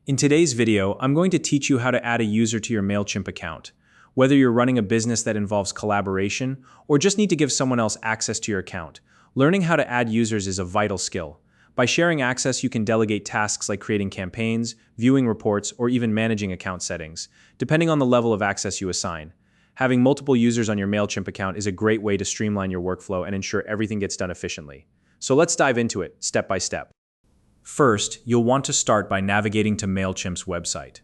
In today's video, I'm going to teach you how to add a user to your MailChimp account. Whether you're running a business that involves collaboration or just need to give someone else access to your account, learning how to add users is a vital skill. By sharing access, you can delegate tasks like creating campaigns, viewing reports, or even managing account settings, depending on the level of access you assign. Having multiple users on your MailChimp account is a great way to streamline your workflow and ensure everything gets done efficiently. So let's dive into it, step by step. First, you'll want to start by navigating to MailChimp's website.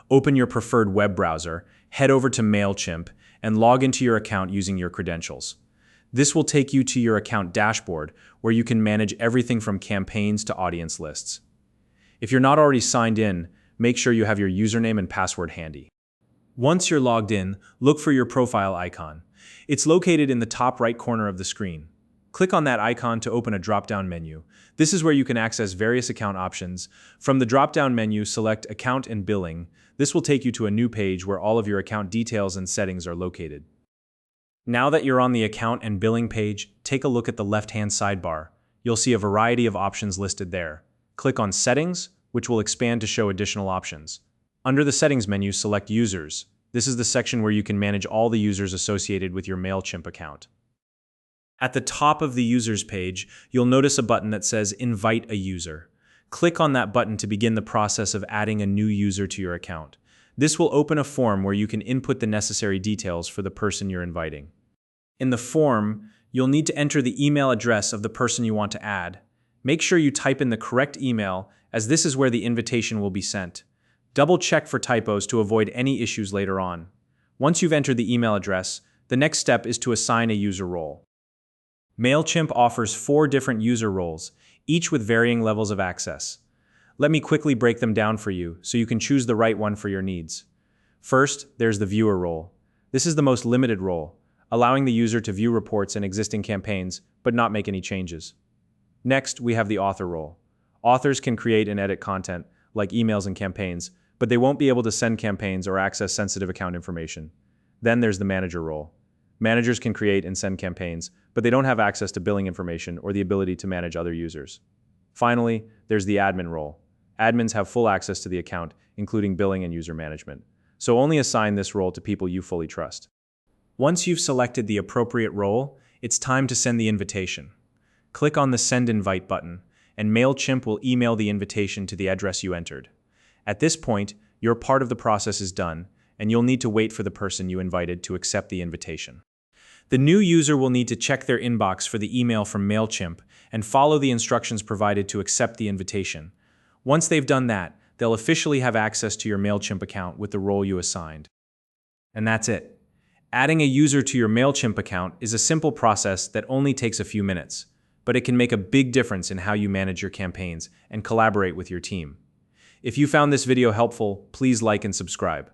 Open your preferred web browser, head over to MailChimp, and log into your account using your credentials. This will take you to your account dashboard, where you can manage everything from campaigns to audience lists. If you're not already signed in, make sure you have your username and password handy. Once you're logged in, look for your profile icon. It's located in the top right corner of the screen. Click on that icon to open a drop-down menu. This is where you can access various account options. From the drop-down menu, select Account and Billing. This will take you to a new page where all of your account details and settings are located. Now that you're on the Account and Billing page, take a look at the left-hand sidebar. You'll see a variety of options listed there. Click on Settings, which will expand to show additional options. Under the Settings menu, select Users. This is the section where you can manage all the users associated with your MailChimp account. At the top of the Users page, you'll notice a button that says Invite a User. Click on that button to begin the process of adding a new user to your account. This will open a form where you can input the necessary details for the person you're inviting. In the form, you'll need to enter the email address of the person you want to add. Make sure you type in the correct email, as this is where the invitation will be sent. Double-check for typos to avoid any issues later on. Once you've entered the email address, the next step is to assign a user role. MailChimp offers 4 different user roles, each with varying levels of access. Let me quickly break them down for you so you can choose the right one for your needs. First, there's the viewer role. This is the most limited role, allowing the user to view reports and existing campaigns, but not make any changes. Next, we have the author role. Authors can create and edit content, like emails and campaigns, but they won't be able to send campaigns or access sensitive account information. Then there's the manager role. Managers can create and send campaigns, but they don't have access to billing information or the ability to manage other users. Finally, there's the admin role. Admins have full access to the account, including billing and user management. So only assign this role to people you fully trust. Once you've selected the appropriate role, it's time to send the invitation. Click on the Send Invite button, and MailChimp will email the invitation to the address you entered. At this point, your part of the process is done, and you'll need to wait for the person you invited to accept the invitation. The new user will need to check their inbox for the email from MailChimp and follow the instructions provided to accept the invitation. Once they've done that, they'll officially have access to your MailChimp account with the role you assigned. And that's it. Adding a user to your MailChimp account is a simple process that only takes a few minutes, but it can make a big difference in how you manage your campaigns and collaborate with your team. If you found this video helpful, please like and subscribe.